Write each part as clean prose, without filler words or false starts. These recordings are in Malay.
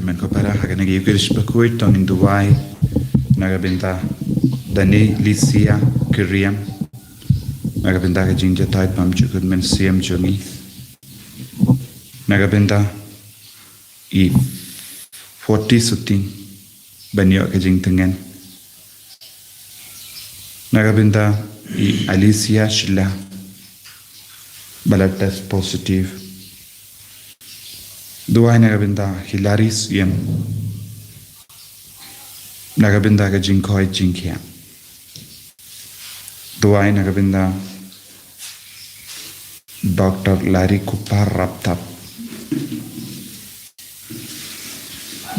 men ko para haga nagi ukirish bakuit tong in Dubai nagabinta Dani Lisia Kiriam nagabinta ka jingja tait pam chukut men siam jungi nagabinta I 40 suting banyo ka jing tengen nagabinta I Alicia Shilla blood test positive Duai nagabinta Hilaris yem nagabinta ka jingkoi jingkia Duai nagabinta Dr. Larry Kupar Raptap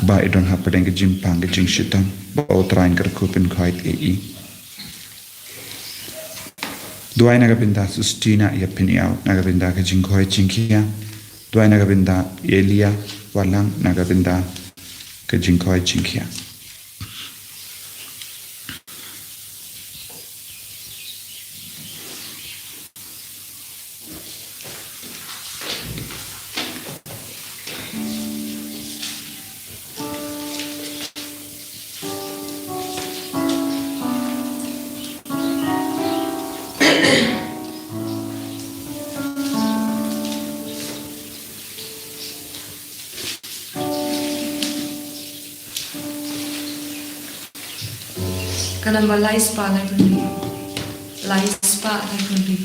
ba idon hapadeng ke jimpang ke jingshitang ba otrain ker kupin kait ei Duai nagabinta Sustina yapiniau nagabinta ke jingkoi jingkia Duai nagabinta Elia walang nagabinta ke jingkoi jingkia Kanamba lies pa na kundi. Lies pa na kundi.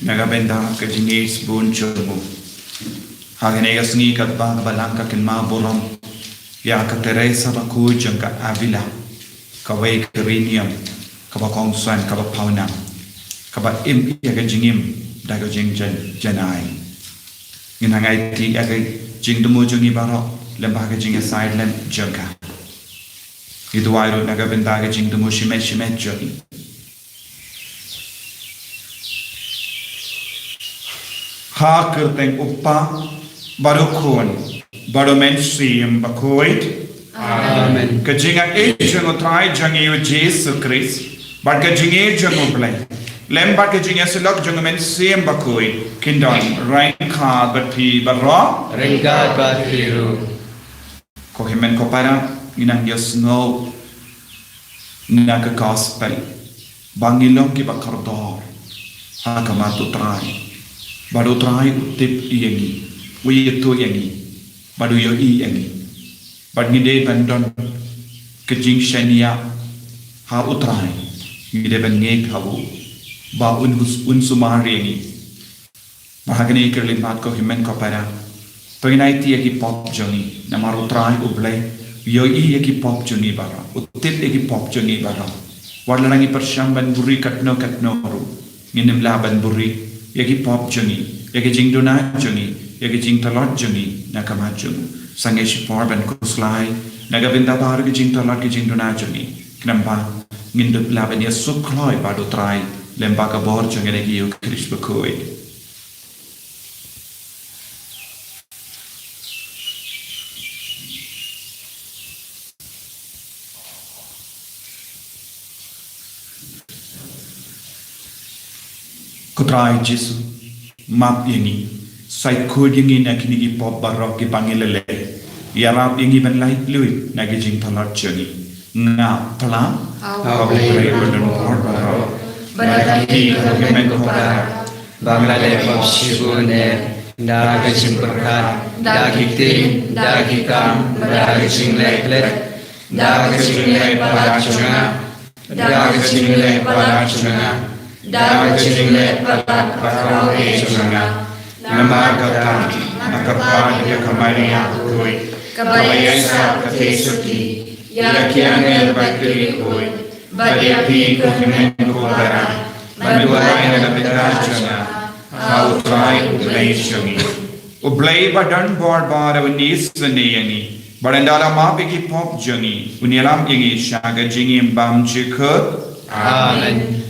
Nagabenda ka jingis bun chumu hagenega sngi ka ba balangka kin ma borom ya ka Teresa ba ku jangka Avila ka wei krinium ka ba kong swan ka ba pauna ka ba im ya ka jingim da ka jing janai ngina ngai ti ya ka jing dumu jungi baro lamba ka jing silent jangka itu wairo nagabenda ka jing dumu shime jungi ha kerteng uppa barukun barumen siem bakoit amen kajinga ejang utrai jangi u Jesus Christ bar kajinga jangu blai lem bar kajinga selok jangu men siem bakoit kindon rain ka batpi barra ringkat batpiru ko himen ko para inang yasno naga gospel bangilong ki bakardor ha kamatu trai baru try utip iyangi wiyeto yangi baru yo iyangi badngide bandon kejing shania ha utrai ngide bangek habu ba unsumari yangi bahagani kerlimat ko himen ko para penginai yaki pop jongi namaru try ublai yo yaki pop jongi bara utip yaki pop jongi bara warlangi persyamban buri katno ru nginem laban buri yaki pop jungi, yaki jing dona jungi, yaki jing talot jungi, nakama jungi. Sange shipor ban kuslai, nagabinda bar ki jing talot ki jing dona jungi. kenapa ngindut labanya sukloi pada trai lembaga bor jangan lagi yuk Kristus berkoi. Kutrai Yesus map ini saya kod yang ini nak ni pop barok dipanggil lele ya rap yang ini benlai lui nak jing talat jangi ngap pelang kau boleh berdun bor barok berarti kau kemen kopara Bangladesh pop shibune dagi jing berkat dagi ting dagi kam dagi jing leklet dagi jing lek pada chunga dagi jing lek pada chunga dagi jing lek pada parau chunga nama kata akapan dia kemaria kui kabayasa katesuki ya kianel bakri kui badiapi kohimen kopara manuai na kapitachana how try ublay chungi ublay badan bor bar unis veneyani barandala mapiki pop jangi unilam yangi shaga jingi bam chikut amen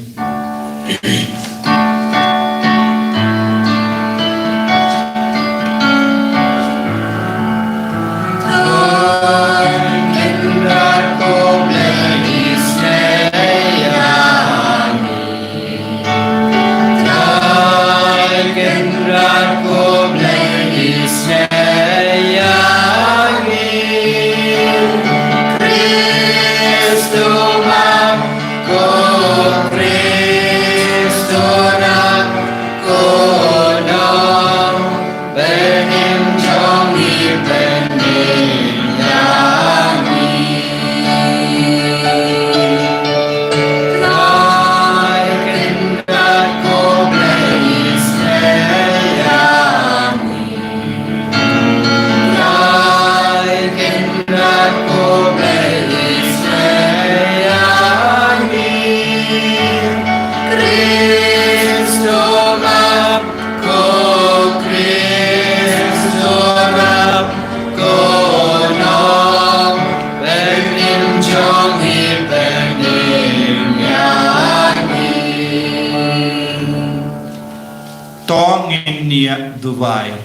Dubai,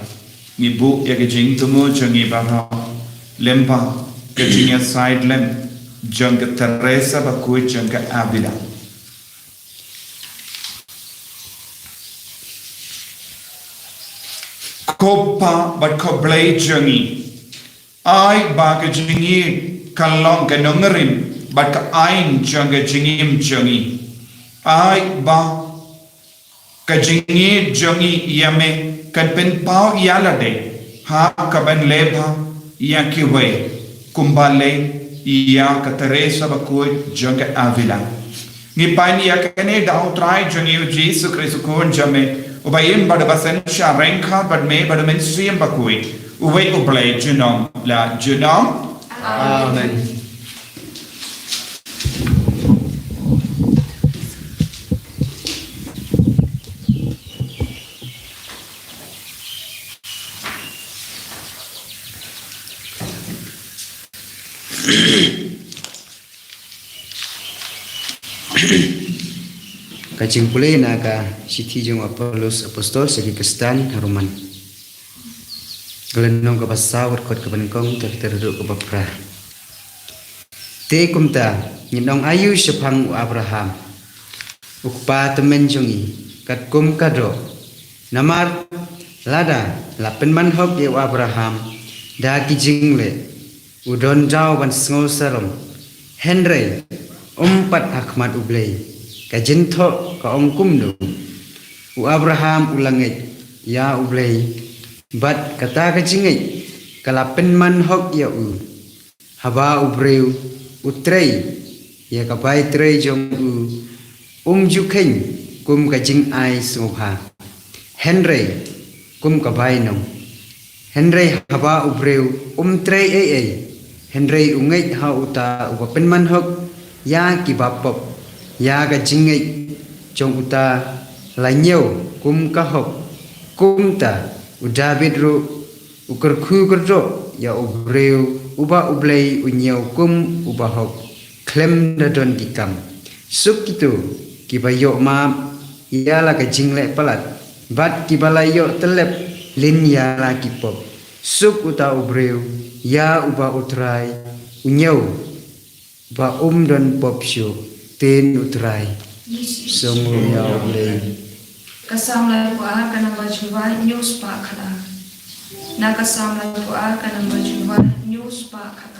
ibu ya kejing temu jangi barang lempa kejingnya side lem jang ke Teresa bakui jang ke Avila. Kopa bat ko blay jangi, ay ba kejingi kalong ke nongerin bat ka ain jang ke jingim jangi, ay ba kejingi jangi yame kan pen pau yala de ha kaban leba ya kiwe kumbale ya ka Teresa bakui janga Avila ni pani ya kene da utrai jangi Jesus Christ ko jame ubayim bad basan sha renka bad me bad men siem bakui uwe ublay junong la junong amen Kacing pulih naga siti jong apostol segi kestan haruman. Gelenong ke pasawat kot ke benkong terduduk ke bapra. Te kumta nyinong ayu sepang Abraham. Ukpa temen jongi kat kum kado. Namar lada lapen manhok ye Abraham da kijingle udon jauh ban sngol sarom. Henry umpat Ahmad ublay. Kajinto ka ongkum do u Abraham ulangai ya ublay bat kata kajingai kalapen man hok ya u haba ubreu utrei ya kabai trei jong u jukeng kum kajing ai sungha Henry kum kabai no Henry haba ubreu trei ai Henry ungai ha uta upen man hok ya kibapop ya ga jingai jong uta lanyau kum kahok kum ta udabid ru ukur khu kerjo ya ubreu uba ublay unyau kum ubahok klem da don dikam suk itu kibayo ma ia la ka jingle palat bat kibalayo telep lin ya la kipop suk uta ubreu ya uba utrai unyau ba don pop syu ten utrai songu ya le kasam lai ko a kana bajuwa news pa khala na kasam lai ko a kana bajuwa news pa khala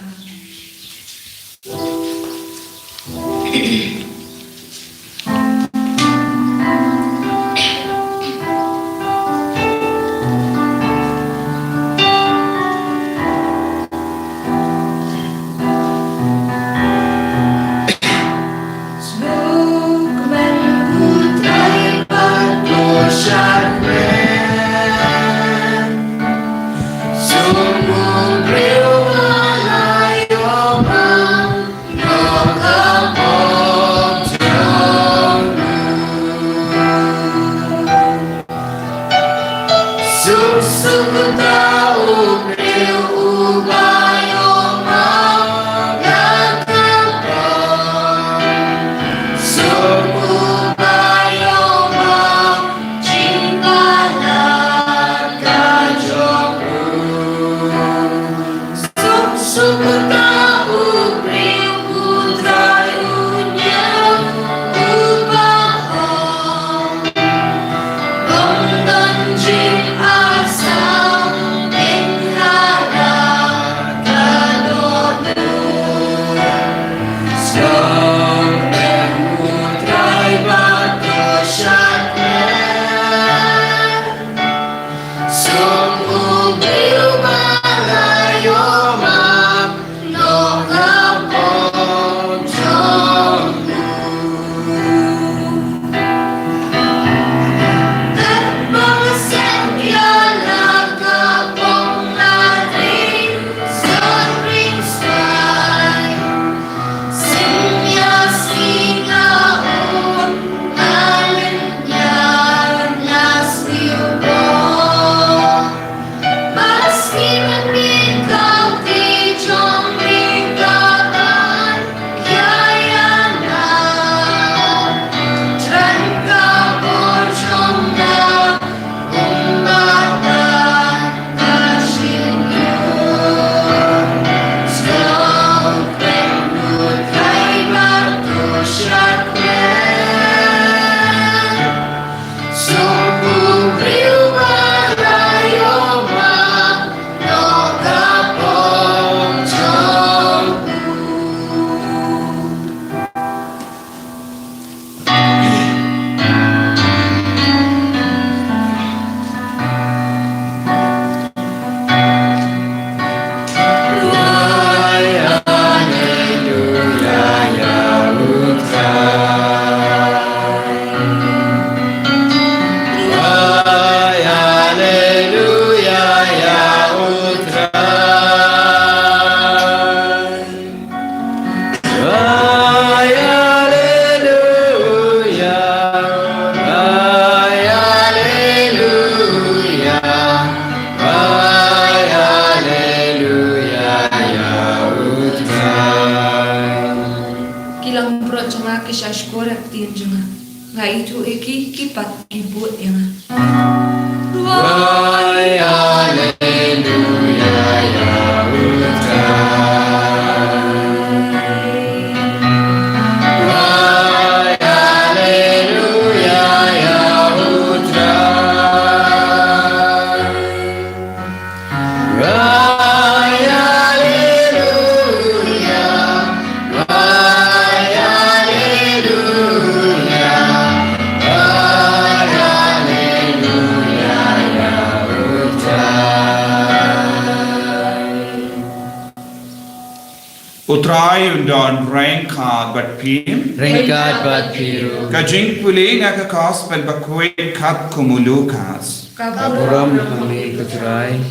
Utrai undon rengkat bat pim. Rengkat bat piru. Kajing puli ngaka gospel bakwe kat kumulukas. Kaburam kami utrai.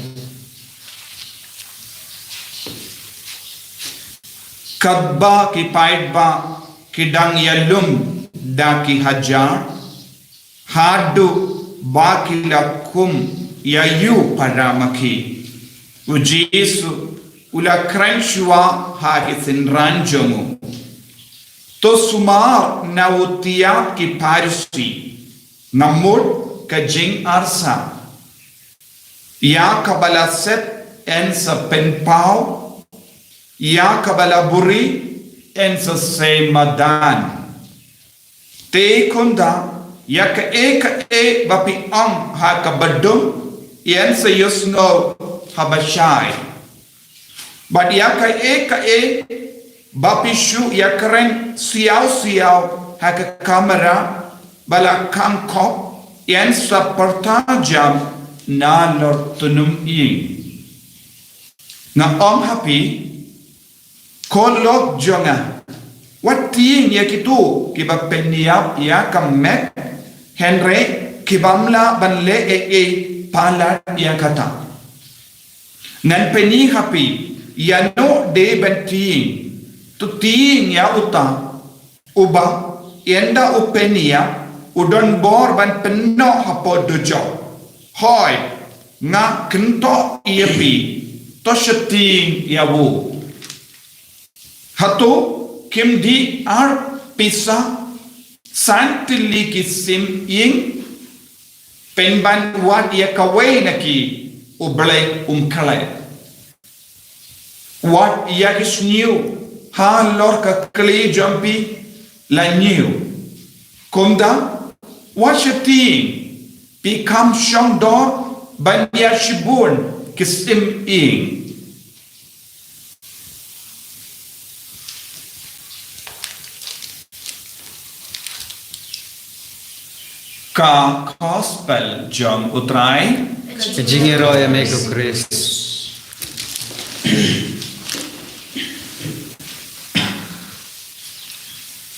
Kadba ki paidba ki dang yalum da ki hajar. Hadu ba ki lakum yayu paramaki. Ujisu ula krenshua ha isin ranjomu to sumar na utiap ki parsi ngamut ka jing arsa ya kabala set en sa penpau ya kabala buri en sa semadan te kunda ya ka e bapi ang ha kabadum yen sa yusno habashai but ya ka e bapi shu ya karen siau ha ka kamera bala kangkop yen sa pertajam na lor tunum i na om happy kolok jonga what ting ya kitu kiba peniap ya kamet henry kibamla banle e pala ya kata ngan peni happy ya no de benting tu ting ya uta uba yenda upenia udon bor ban penno hapo dojo hoi nga kento iepi to sheting ya bu hatu kim di ar pisa santili ki sim ing penban wat ya kawai naki ublay umkalay wat ya kisniu ha lor ka kli jampi la new kumda what sheting become shong dor ban ya shibun kisim ing ka gospel jong utrai Jingero ya meko Chris.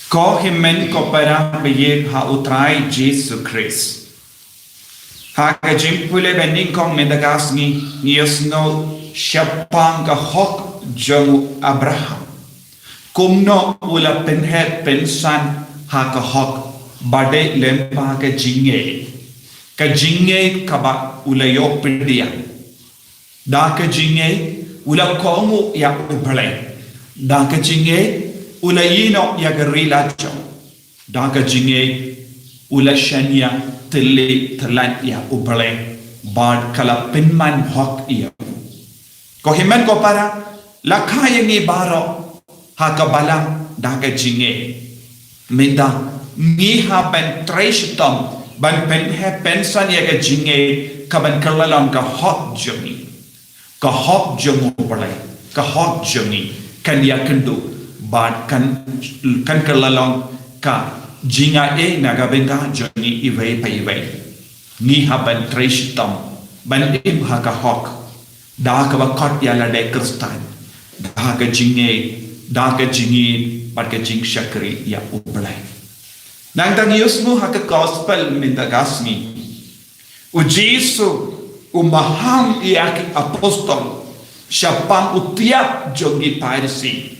ko himen ko para beye ha utrai Jesus Christ ha ka jing pule bending kong medagas ni yesno shapang ka hok jong Abraham kumno ula penhet pensan ha ka hok bade lempa ka jinge kaba ulayo pindia da ka jinge ula kongu ya ublay da ka jinge ula yino ya garilacho da ka jinge ula shanya tele talan ya ublay bad kala pinman hok iya ko himen ko para lakaya ni baro ha ka bala da ka jinge minda ni ha ben treshitam ban pen he pensan ya ga jinge ka ban kalalam ka hot journey ka hot jomu balai ka hot journey kan ya kendu ban kan kalalam ka jinga e naga benga journey iway pa iway ni ha ban treshitam ban im ha ka hok da ka ba kot ya la de kristan da ka jinge ban ka jing shakri ya ublai nang tang yusmu haka gospel minta gasmi u Jesu umaham iaki apostol syapang utiap jogi parisi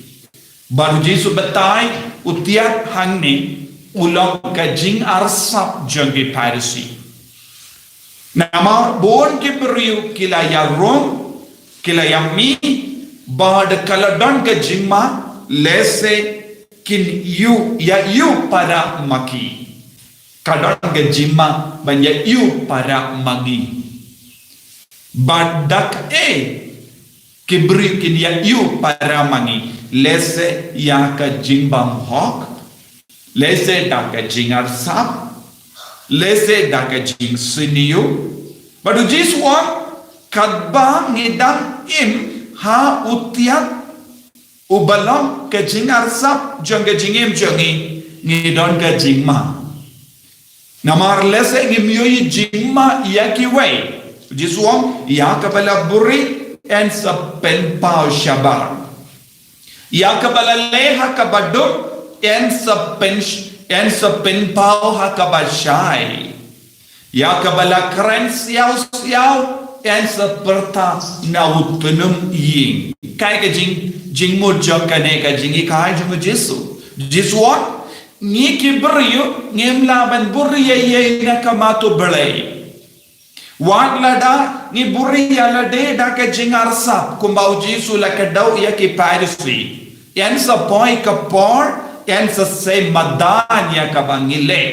baru Jesu betai utiap hangni ulang kajing arsap jogi parisi nama bon ke beriu kila ya rom kila ya mi bad kaladon kajing ma lese kin you para maki kadang gajima banya you para magi badak kibri kin you para magi lese ya ka jimbam hok lese da ka jingar sap lese da ka jing siniu badu jiswa kadba ngidang im ha utiat ubalam ke jingar sap jong ke jingim jongi ngi don ke jingma namar lese ngi myoyi jingma yaki way jiswam ya kabala buri en sa pen pao shabar ya kabala leha kabadu en sa pen pao ha kabashai ya kabala kren siau en sa perta na utunum ying kai ke jing mo jong kane ka jingi kai jong Jesu what ni ki beriu ngem laban buriya ye na kamato belai wan lada ni buriya lade da ka jingar sa kumbau Jesu la ka dau ya ki parisi yan sa poi ka por yan sa se madanya kabangile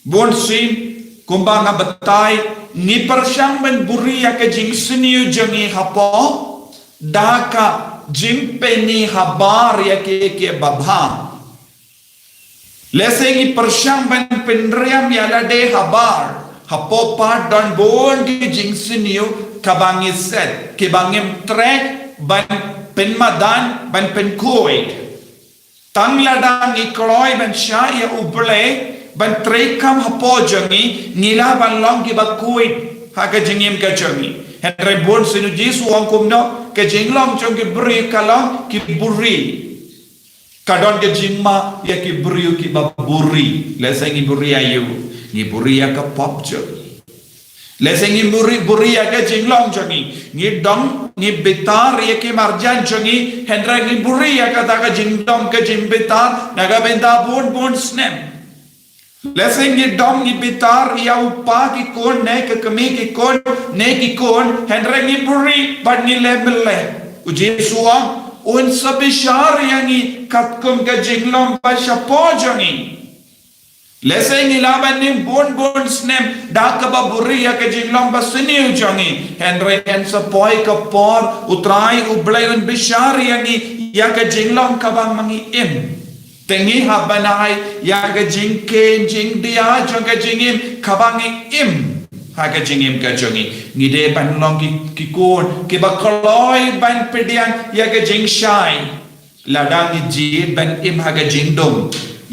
bon sin kumbang abatay ni persyang ben buria ke jing siniu jangi hapo daka jimpeni habar ya ke babha lesengi persyang ben penriam ya lade habar hapo pa dan bon di jing siniu kabangi set kibangim trek ban penmadan ban penkoi tang ladang ikroi ban syaya uble ban trekam hapo jangi ngila ban long ki bakuit ha ka jingim ka jangi henre bon sinu jisu ang kumno ke jinglong jong ki bri kalong ki buri kadon ke jingma ya ki bri ki baburi lesengi buri ayu ni buri ya ka pop jangi lesengi buri ya ka jinglong jangi ni dong ni bitar ya ki marjan jangi henre ni buri ya ka ta ka jingdom ka jimbitar naga benda bon snem Leseng ni dom ni bitar ya upa ki kon ne ke kami ki kon ne ki kon henre ni buri bad ni lebele uji suam un sabishar yangi katkum ke jinglom pa shapo jangi leseng ni laban ni bon snem dakaba buri ya ke jinglom pa sini jangi henre en sapoi ka por utrai ublai un bishar yangi ya ke jinglom kabang mangi im tengi habanai ya ga jingke jing dia jangka jingim kabangi im ha ga jingim ka jangi ngide ban long ki kon ki bakloi ban pediang ya ga jing shai ladang ji ban im ha ga jingdom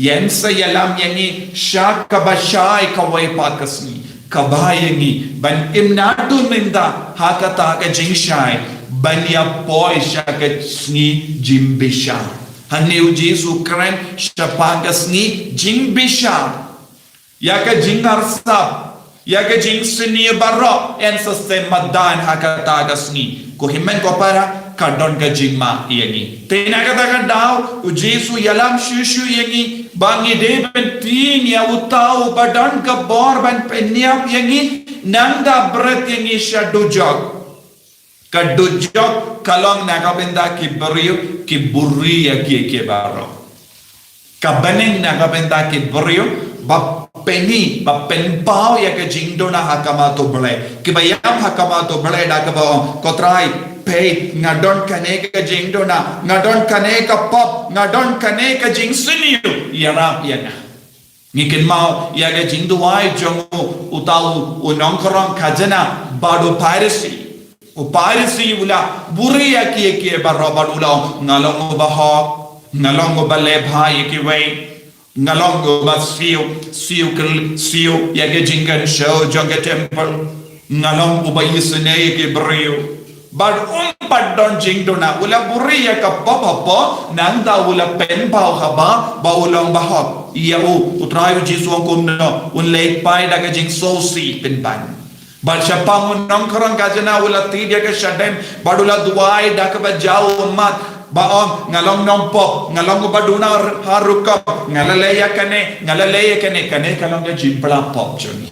yen sa yalam yangi sha ka ba shai ka wai pakasni kabayangi ban im na dun minda ha ka ta ga jing shai ban ya poi sha ga sni jim bisha Haneu Jesu keren shapagas ni jing bishar ya ka jingar sab ya ka jing sini barok en sustain madan hakatagas ni ko himen ko para kadon ka jingma yani tena kata ka daw Jesu yalam shushu yani bangi deben tin ya utau badan ka bor ban penyap yani nanda bret yani shadujok kadujok kalong nakabenda ki beriu ki buri ya ki baro kabaneng nakabenda ki beriu bap penpau ya ke jingdo na hakamato ble ki bayam hakamato ble da ka ba kotrai pe ngadon kane ka jingdo na ngadon kane ka pop ngadon kane ka jingsiniu ya rap ya na ngikin mau ya ke jingdo wai jongo utau unongkrong kajana bado piracy Uparisi ula buri ya ki barabad ula ngalong bahok ngalong bale bhai ki wei ngalong ba siu ya ke jingan show jonga temple ngalong ubayisne ki brio bad padon jingdona ula buri ya ka papa nanda ula pen bau haba ba ulong bahok ya utrai jisu ko no un lek pai daga jing sosi pen ban Baca pangun nongkrong kajana ulat tiga ke syadem badula duai dak bajau mat baong ngalong nompok ngalong baduna harukap ngalaleya kane kane kalong ga jimpla pop joni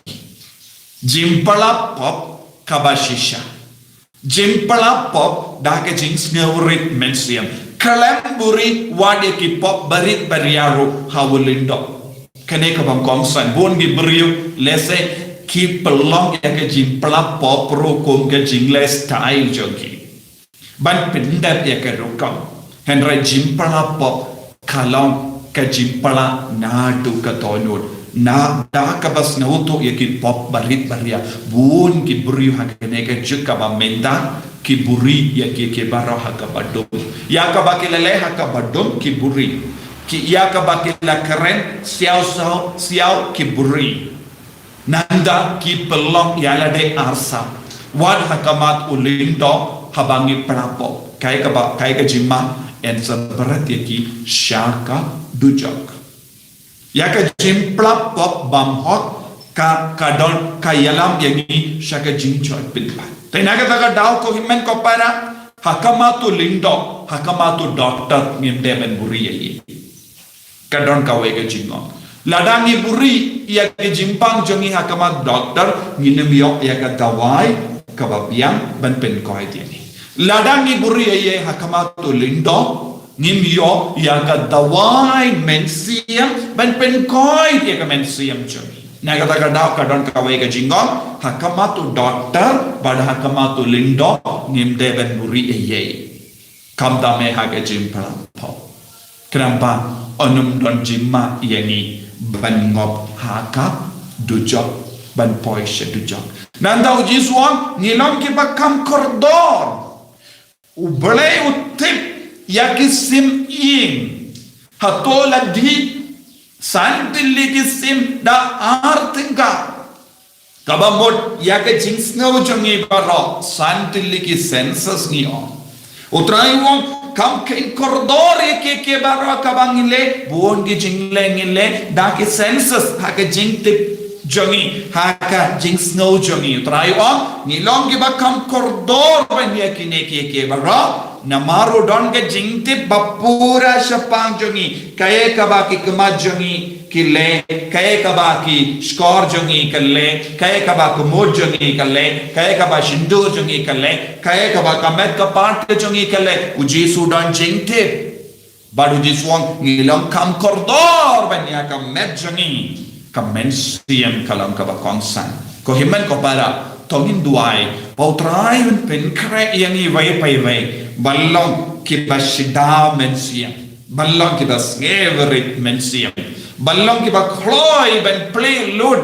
jimpla pop kabashisha jimpla pop dak jings ngawrit mensiam kalam buri wade ki pop barit bariaru hawulindo kane kabang kongsan bon gi beriu lese ki pelong ya ke jimpla pop rokom ke jingles style jogi ban pindat ya ke rokam henry jimpla pop kalong ke jimpla nadu ka tonod na da ka bas na uto ya ki pop barit baria bun ki buri ha ke ne ke juka ba menda ki buri ya ki baro ha ka badum ya ka ba ki lele ha ka badum ki buri ki ya ka ba ki la keren siao ki buri Nanda ki pelong yala de arsa wad hakamat ulindo habangi prapo kai ka jima en sabrat ki shaka dujok ya ka jimpla pop bam hot ka kadon ka yalam yangi shaka jinchot pilpa tenaga daga daw ko himen ko para hakamatu lindo hakamatu doctor ngimde ben buri yi kadon ka we ka jingong ladangi buri ia ke jimpang jongi hakamat doktor nginem yok ia ka dawai kababiang ban pen koi tiani ladangi buri ia hakamat tu lindo ngim yo ya ka dawai men siam ban pen koi dia ka men siam chumi na kata ka daw ka don ka wai ka jingong hakama tu doctor bad hakama tu lindo ngim de ben muri ye kam da me ha ka jim pra pho kenapa onum don jimma yani ban ngop haka dujok ban poisha dujok nanda uji suang ngilong ki bakam kordor ublay utip yakisim ing hatola di santili kisim da artinga kabamot yak jings ngau jongi baro santili ki senses ni on utrai wong kam ke kordor ke baro kabangile buon ki jingle ngile da ki senses ha ke jingtip jongi haka jings ngau jongi utrai wong ngilong ki bakam kordor ban yakine ke baro namaru don ke jingti bapura shapang jongi kaye kabaki kema jongi kille kaye kabaki skor jongi kalle kaye kabaki mod jongi kalle kaye kabaki shindu jongi kalle kaye kabaki met ka part jongi kalle uji sudan jingti baru di suang ngilang kam kordor banya kam met jongi kam men siam kalam kabakong san ko himan ko para tongin duai pautrai pen kre yang i vai pai vai ballong ki bashida mensiam ballong ki bas everit mensiam ballong ki ba khloy ben play lud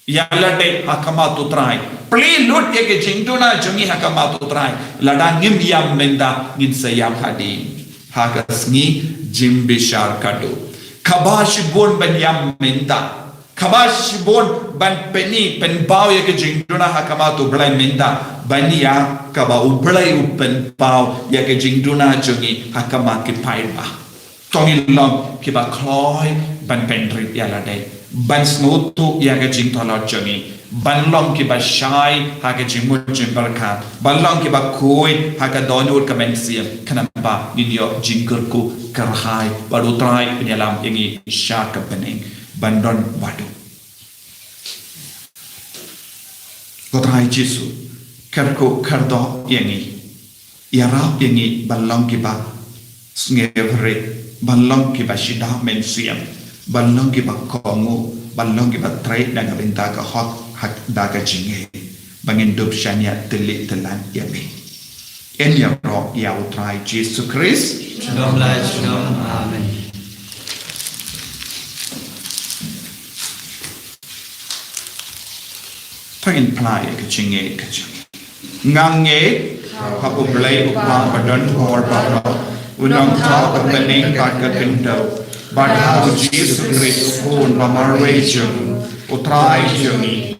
yalade hakama tu trai play lud ke jingtuna jungi hakama tu trai lada ngim yam menda ngin sayam hadi hagas ni jimbishar kadu kabash bon ben yam menda kabash bon ban peni pen baw ye ke jingduna hakama tu blai menda bania kaba ublai upen baw ye ke jingduna jungi hakama ki paiba tongi long ki ba khloy ban pendri yala dai ban snutu ye ke jingtala jungi ban long ki ba shai ha ke jingmu jimbarka ban long ki ba koi ha ka donur ka mensiam kanamba ninyo jingkurku karhai baru trai penyalam yangi syak pening bandon wadu Kotrai Jesu karko kardo yangi yarap yangi balong kiba ngevre balong kiba shida mensiam balong kiba kongu balong kiba trai daga benta ka hot hak daga jinge bangin dub shanya teli telan yami en ya ro ya utrai Jesu Christ Shalom lai shalom amen Pagin play ke chinge ke chinge ngange hapu blay upma badon hor baro unang ta bening kat ka pinto badha Jesus Christ pun bamarwe jung utrai jungi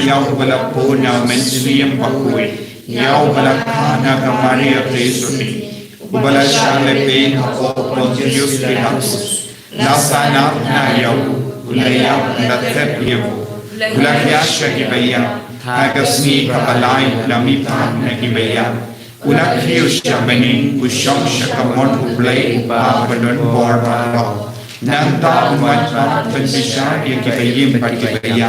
yau bala puna mensiam pakui yau bala kana ka Maria Tesuni ubala shale pe hapo Pontius Pilatus lasana na yau ulayau na tepyu Ulakyasha kibaya, hagasni kabalay lamitan na kibaya. Ulakyusha bening usyamsha kamon ublay babadon borbaro. Nanta umatma pensisya kibayim patkibaya.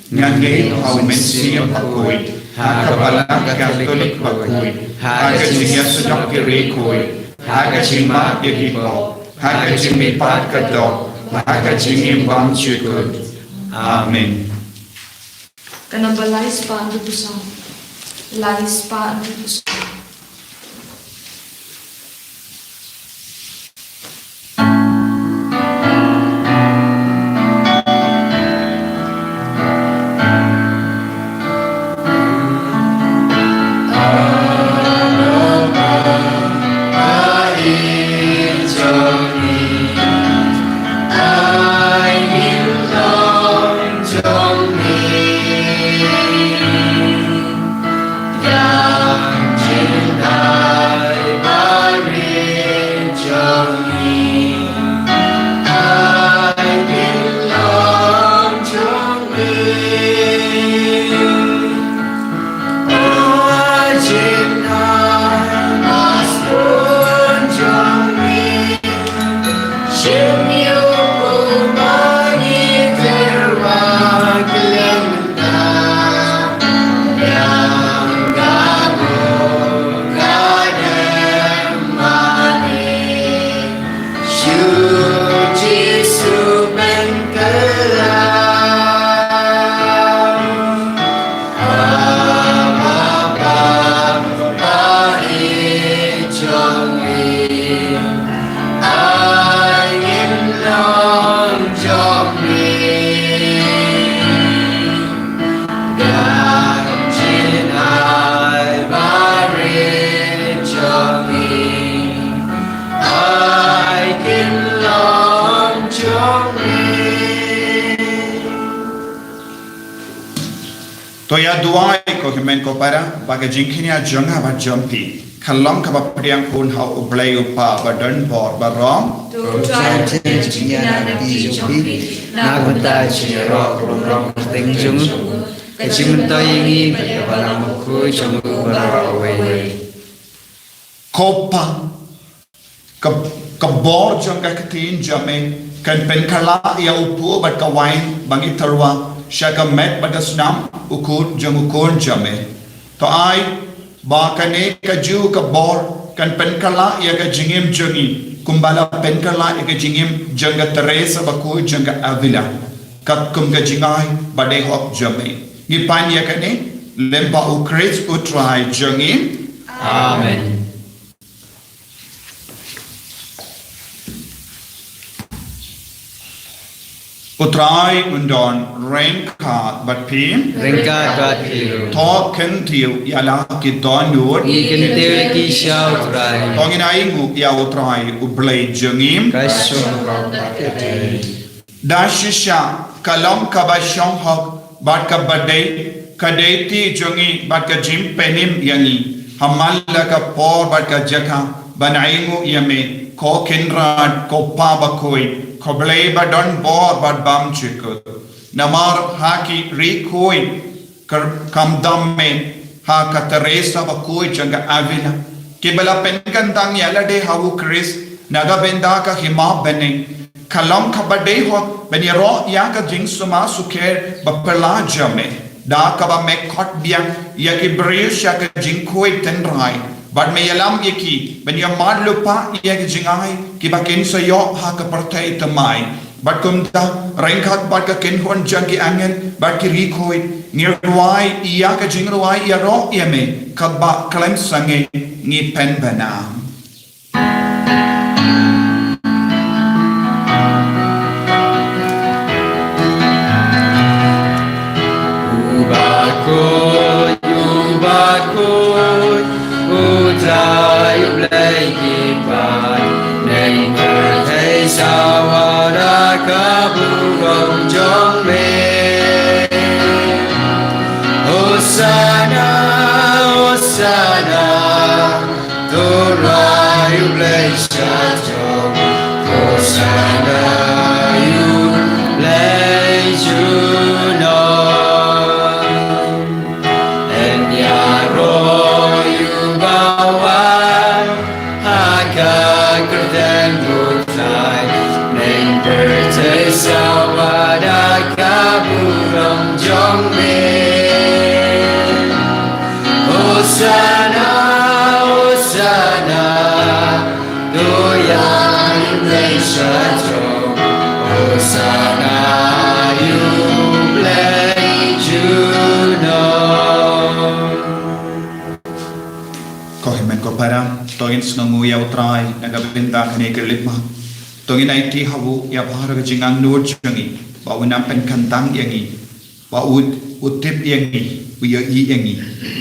Ngangay hau mensiyam pakoy, hakabalang katolik pakoy, hagajingya sudak kirikoy, hagajingma yakipo, hagajingmipat kadok, hagajingim chukod. Amen. Kanamba lais pa ang dubusan. Lais pa ang dubusan. Yeah. To ya dua ko kemen ko para baga jingkinya jonga ba jompi. Kalong ka ba priang kun hau ublay upa ba dan bor ba rom. Rum san chen chinya na ki jopi na gunta chiro rum rom teng jung ka chim to yingi ba balang khu chung ba away Kopa ka bor jonga katin jame kan pen kala ya upu ba ka wain bangi tarwa Shaka met badasnam ukun jang ukun jame. To ai ba kane ka ju ka bor kan penkala ya ka jingim jangi kumbala penkala ya ka jingim janga Teresa baku janga Avila kat kum ka jingai bade hok jame. Ngipan ya kane lemba ukris utrai jangi. Amen. Utrai undon rengka bat pin Rengka kat hiru to ken tiu yala ki don nur ikan tiu ki shau trai tongin ai ngu ya utrai ublay jangim kasho dashisha kalam kabashong hok bat ka badai kadeti jangi bat ka jim penim yangi hamal ka por bat ka jaka banaimu yame ko kinrat ko pa bakoi Koblay ba don bor ba bam chikut. Namar haki rikoi kam damme ha ka Teresa ba koi janga Avila. Kibala penkantang yala de hawu Chris naga benda ka hima bene. Kalam ka bade ho beniro ya ka jing suma suker ba pela jame. Da ka ba me khot biang ya ki brish ya ka jing koi tenrai. Bad me yalam yaki ben ya mad lupa ya ki jingai ki ba ken so yo ha ka partai tamai bad kum ta rengkhat bad ka ken hon jangi angel bad ki ri khoi ngir wai ya ka jingruai ya ro yeme ka ba klem sange ni pen bana Tongin snongu ya utrai nagabinda kane kelipma tongin aiti hawu ya bahara jingang nur jangi ba unam pen kantang yangi ba utip yangi uya i yangi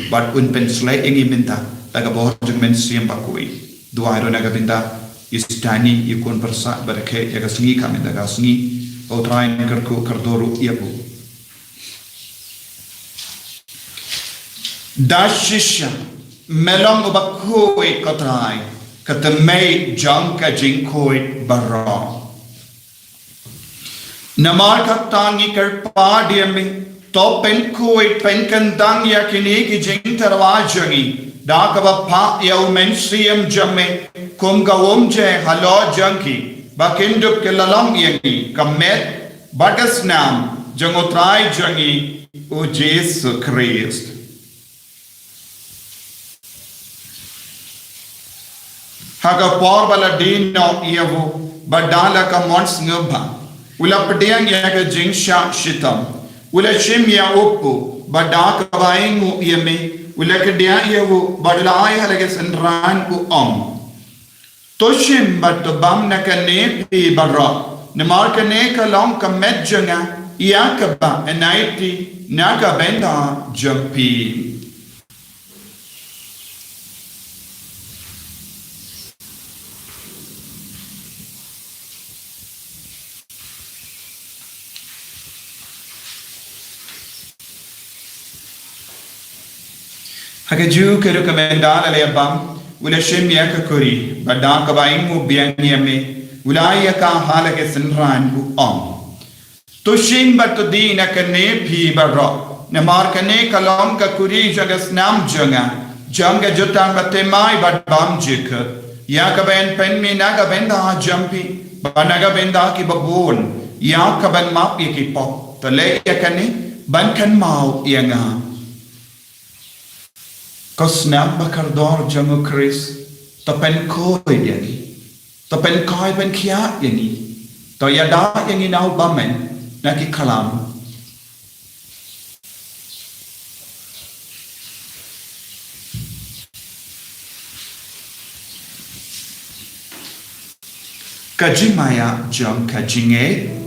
ba un pen slay yangi minta taga bahar jang men siam bakui dua ro nagabinda istani ikon persa barke ya gasngi kame daga sngi utrai karku kardoru yabu dashisha melong bakoi katrai katamay jangka jingkoi barra namar katangi karpa diami to pen koi pen kandang yakini ki jing tarwajangi dakaba pa yau mensiam jamme kum gawom je halo janki bakindup ke lalam yangi kamet bagas nam jangotrai jangi o Jesus Christ Haga por bala din no iavu badala ka mons ngubha ula pediang ya ka jingsha shitam ula shim ya upu badaka baingu yeme ula kedia iavu badala ay halage senran u toshim bat bam na ka ne pi barra nemar ka ne ka long ka medjanga ya ka ba enaiti na ka benda jampi Hake ju ke recomendar le bam ula shem ya ka kuri badang ka baing mu biang yame ula ya ka hala ke senran bu om to shin bat to di na ka ne phi baro na mar ka ne kalom ka kuri jagas nam janga jutang batte mai bat bam jik ya ka ben pen mi na ka ben da jampi banaga ben da ki babon ya ka ben map ki pop to le ya ka ne ban kan mau ya nga Kosnam bakardor jangu Chris to pen koi yangi to pen koi pen kia yangi to yada yangi nau bamen naki kalam kajimaya jang kajinge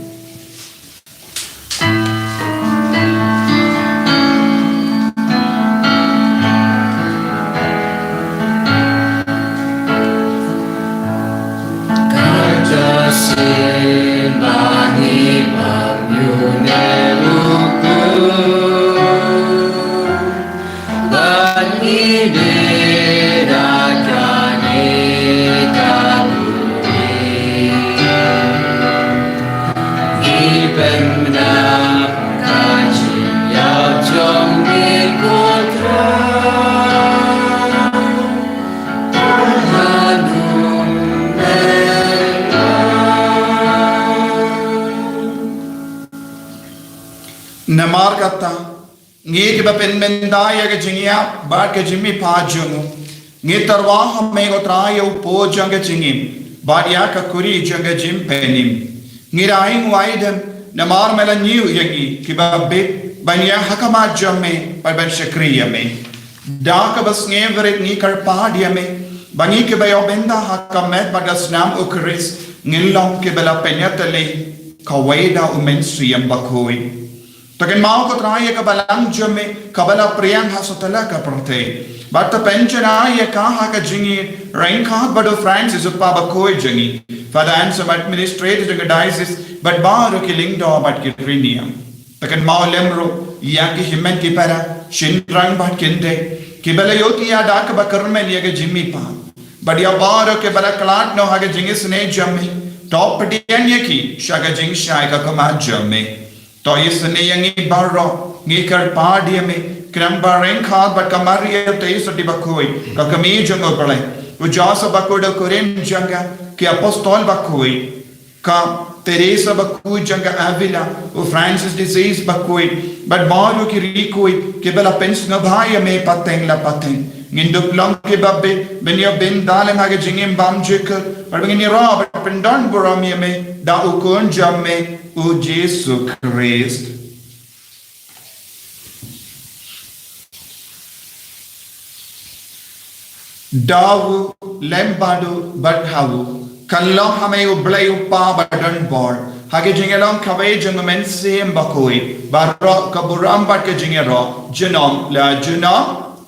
Namar kata ngi ke bapen mendaya ke jingia bar ke jimmi pajunu ngi tarwa hamme go traye upo janga jingim bar ya ka kuri janga jim penim ngi raing waidem namar mela new yangi ke babbe banya hakama jamme par ban shakriya me da ka bas nge verit ngi kar padia me bangi ke bayo benda hakamet bagas nam ukris ngilong ke bela penyatale kawaida umen siyam bakoi Takin mau ko traya ka balang jame kabala priyang hasotala ka prate but the penchana ye ka ha ka jingi rain ka bado Francis uppa ba koi jingi for the answer administrative to diocese but baro ki lingdo but ki trinium takin mau lemro ya ki himen ki para shin rang bat kinde ki bala yoti ya dak ba karmen ye ga jimmi pa but ya baro ke bala klat no ha ga jingi sne jame top patian ye ki shaga jing shai ka kama jame to isne yangi barro ngi kar padia me kram bareng khat but kamaria te soti bakoi ka kami jango pale u jasa bakoda korem janga ki apostol bakoi ka Teresa bakoi janga Avila u Francis disease bakoi but maru ki rikoi ke bela pens na bhai me pateng la pateng nginduk long ke babbe benyo ben dalem hage jingim bam jekar but ngini ra but pendon boram me da u kon jamme O Jesus Christ. Dawu lembadu badhawu kallam hame ublay upa badan bor hage jingelong kawai jengmen sem bakoi barro kaburam bat ke jingero jinom la jina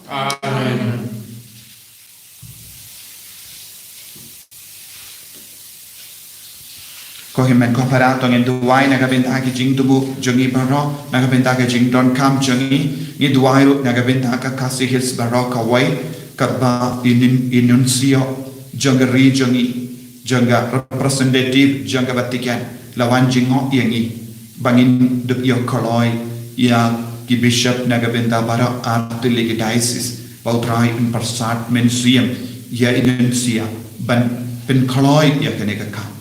amen. Ko himen ko parato ngen duwai nagabenta ki jing dubu jungi baro nagabenta ki jing don kam jungi ngi duwai ru nagabenta ka kasi hils baro ka wai ka ba inuncio jangari jungi janga representative janga Vatican lawan jingo yangi bangin dup yo koloi ya ki bishop nagabenta baro artili ki diocese bautrai in persat mensiam ya inuncia ban pen koloi ya kaneka kam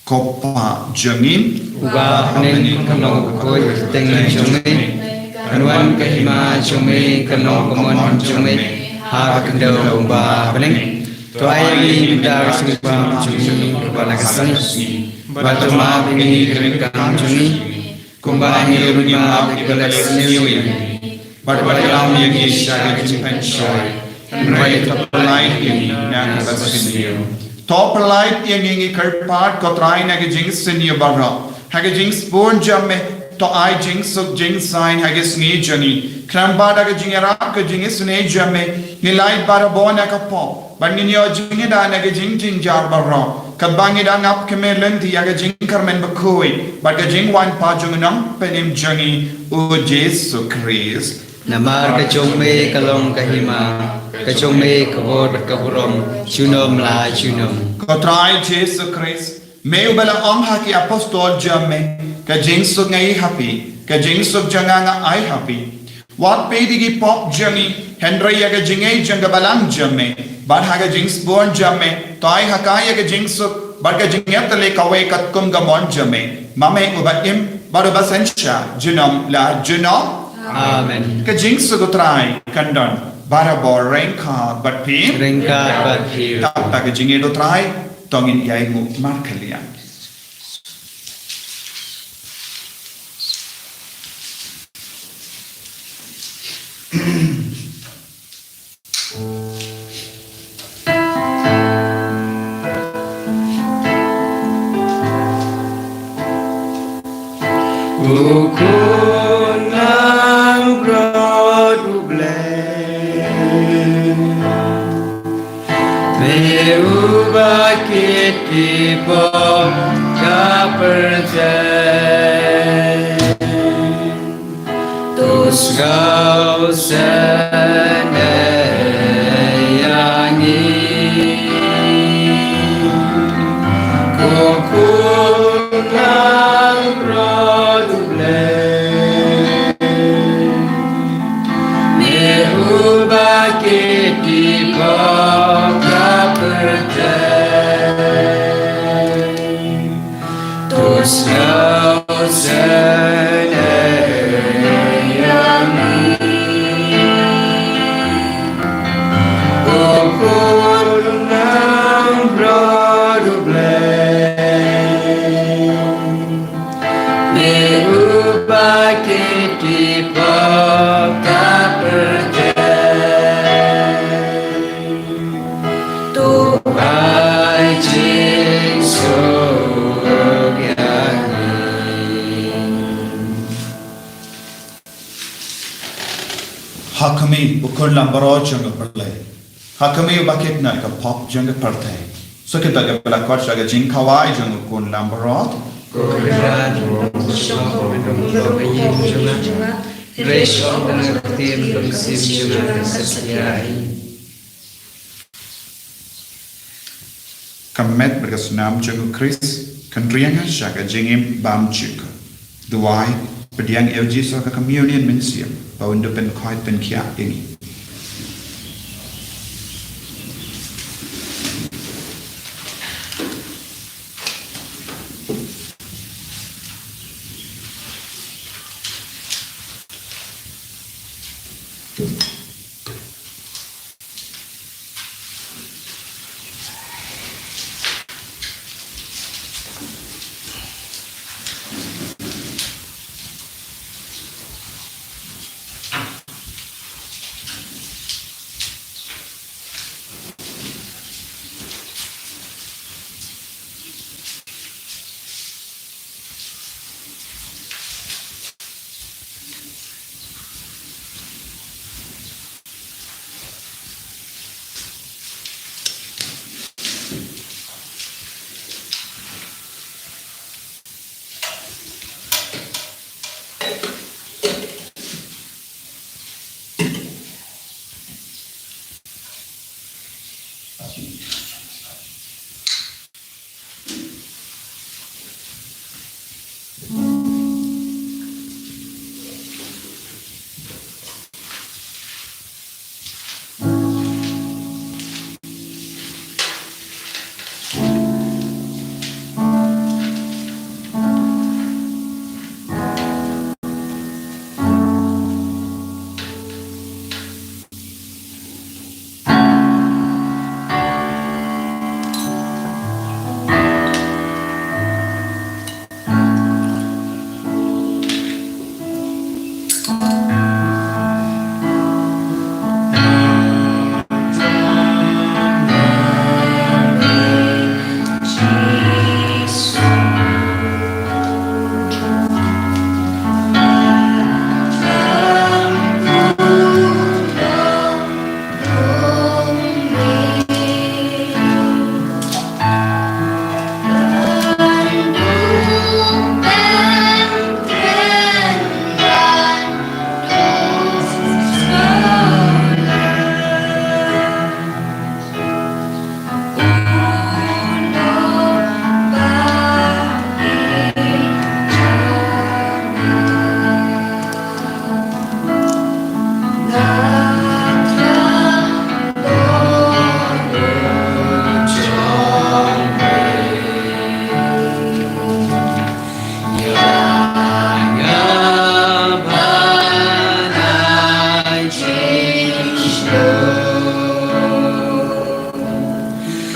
Kopa jangin Uga ning kanong koi tengin jumi Kanuan kahima jumi kanong kumon jumi Hak kendo umba bening Tuai bidar singpam jumi Banakasang Batu ma bini kering jumi Kumba ni rumah Bikalas niwi Batu balam yang isya Jimpan shoy Mereka terpelain ini Nang basin Top light yang ingi kerpat ko try na jing sinyo barra hage jing spoon jamme to I jing suk jing sign hage sngi jani kramba da jing ra ka jing sne jamme ni light bara bona ka po bangin yo jing da na jing jing jar barra kabangi da ngap kemer lenti hage jing karmen bakoi but jing wan pa jung nam penim jangi o Jesus Christ Namar kacome kalong kahima, kacome kabod kaburom, chunom la chunom. Kotrai Jesu Christ, meu bala haki apostol jamme, ka jingsuk ngai happy, ka jingsuk janganga ai happy. Wat pedigi pop jami, Henry yaga jingai janga balang jamme, bad haga jings born jamme, tai hakaya ga jingsuk, bad ga jingatale kawe katkum gamon jamme, mame uba im, bad uba sensha, junom la junom. Amen. Ka jingsuk utrai kandan, bara bor rengka bat pi. Ringkat bat hiu. Tak tak jingai do try tongin yai mu mar kalian. Ukunang produble Meubakit tipe kepercayaan Tus kau senayangi Kukunang produble Meubakit tipe Tus kau senayangi Kukunang produble Meubakit tipe kepercayaan Tuhan Yesus Hakami ukun lambaro janga perle. Hakami ubakit na ka pop janga parte. So kita ga bela kot jaga jing kawai janga ukun lambaro. Kamet berkesenam janga Chris kendrianga jaga jingim bam juga. Duai pediang LG so ka communion mensiam. Bau pen koi pen kia ini.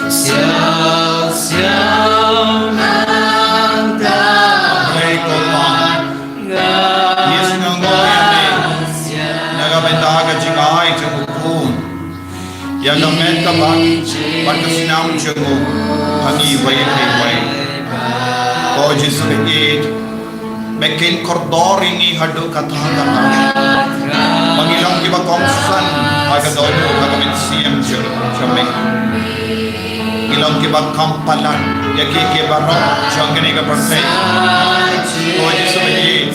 Siao siao nang ta Ablay ko pa. Yes nga nagabenda ka jingay jangukun. Yagamet ka ba? Pagkasinam jangu. Hangi way way. Ko Jesus begit. Mekin kordori ni hadu katanga. Mangilang kiba kongsan. Aga dodo agamin siyam jame. Ilang kiba kampalan. Yaki kiba ro. Jangani ka perfect. Ko Jesus begit.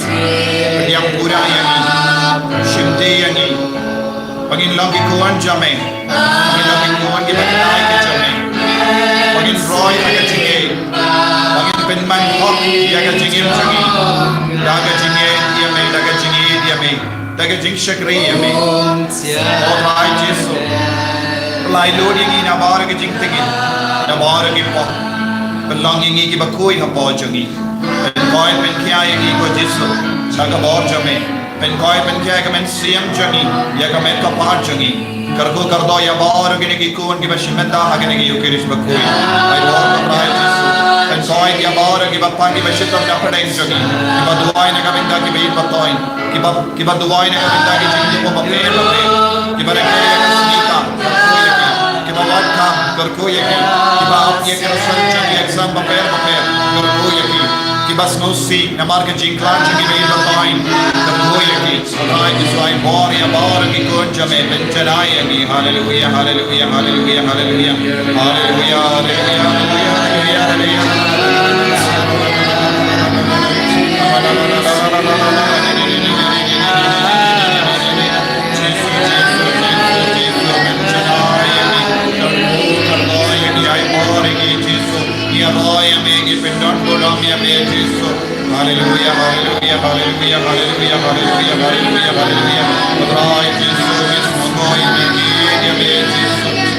Yang pura yangi. Shimte yangi. Pagin lang kikuan jame. Pagin lang kikuan kiba kinay ki jame. Pagin roy aga jingi. Pagin penman hok yaga jingim jangi. Daga jingi yame. Daga jingi yame. Daga jing shakri yame. Alright Jesus. Pelai Lord yang ini nabar ke jing tingin. Nabar ke po. Pelang yang ini bakui hapo jangi. Penkoi penkia yang ini ko Jesus. Daga bor jame. Penkoi penkia kamen siam jangi. Ya kamen kapar jangi. Kargo kardo ya bor gini kikuan ki bashimenda agene ki yukiris bakui. Ay Lord alright Jesus. Penkoi ya bor ki bapani bashitam na padain jangi. Kiba duai na kabinda ki bayin batoin. Kiba duai na kabinda ki jing ko papel papel. Kiba rekaya ka sinita. Kiba wadka karko yaki. Kiba apye karasan jangi exam papel papel. Karko yaki. Kiba snosi na marga jing klan jangi bayin batoin. Karko yaki. Alright is why bor ya bor ki kun jame benjanai yaki. Hallelujah hallelujah hallelujah hallelujah hallelujah hallelujah hallelujah hallelujah. Hallelujah, hallelujah, hallelujah, hallelujah, hallelujah, hallelujah, hallelujah.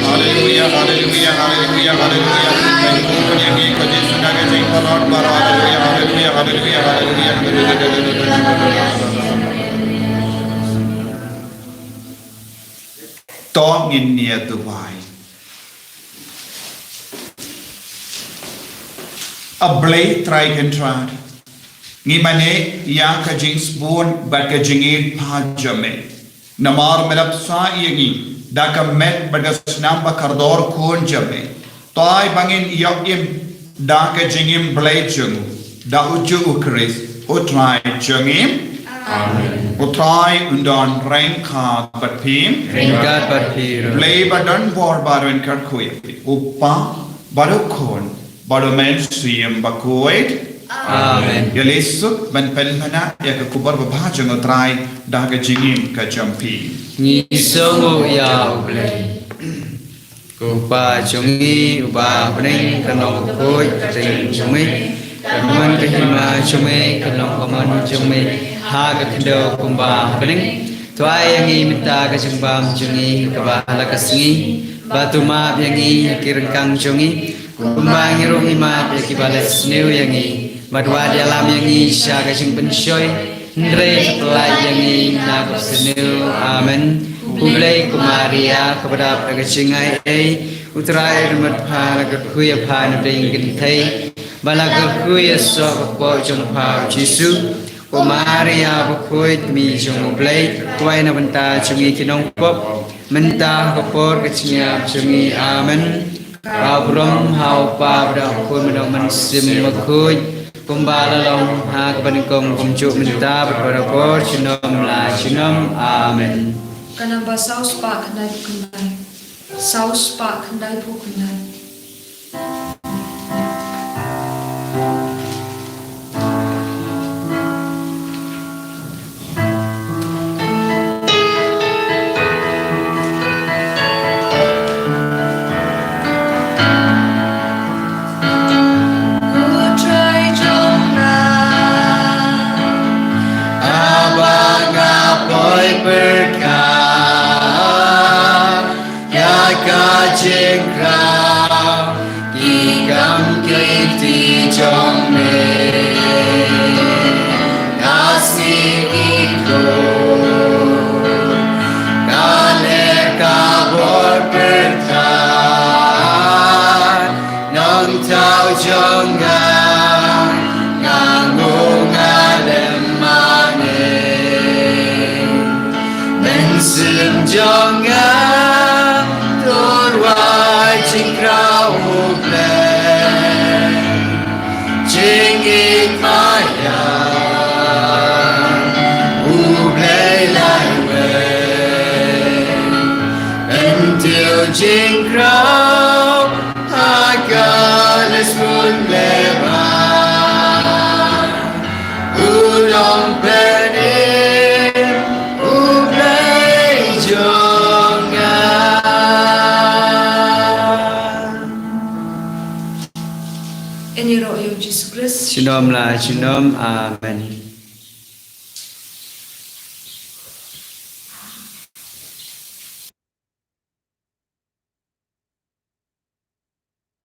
Hallelujah, hallelujah, hallelujah, hallelujah, hallelujah. Thank you for your gift, for this nagajing for Lord, for hallelujah, hallelujah, hallelujah, hallelujah. Tong in near the wine. A blade try can try. Ngimane yang ka jing spoon bat ka jingin pajame. Namar melap sa yangi. Da ka met bat ka snam ba kardor kun jame. Toy bangin yokim da ka jingin blade jungu. Da uju ukris. Utrai jingin. Amen. Utrai undan rengka bat pim. Ringkat berpir Blade badan bor baru enkar kuyapi. Upa baru kun. Baru men siyam bakuit. Amen. Yalisuk ben pelmana ya ke kubar babajang utrai da ka jingin ka jampi. Ni songo ya ublay Kupa chungi uba bring kanong koi ring chungi Kaman kahima chungi kanong kaman chungi Haga kendo kumba bring Tuay yangi minta ka chumbam chungi Kabahala kasingi Batu maap yangi kirengkang chungi Kumba ngirong imap yaki balas new yangi Madwa di alam yangi syaga chung pensyoy Ndre setelah yangi nakap senu amen Kublay kumaria kepada pagacingai Utrai remat pala kerkuya pana bringin thay Bala kerkuya sok po chung pao jisu Kumaria bukuit mi chung ublay Kuway na banta chungi kinong pop Menta kapor kacingap chungi amen Abram hau pa bada kun madang mansim makuy Kumbala long ha kapanikong kumcuk minta berpara-par cinom la cinom amen Kanamba saus pa kandai pukundai. Saus pa kandai pukundai. Berkah, ya kajeng jangan nganggung alemane Bensim jangan turwai cikrau ubleng Cingit maya ubleng laiwe Until cikrau Hagalis pun lebar Ulang benim Ublay jangan Ini roh Jesus Christ. Shalom lah, shalom, amen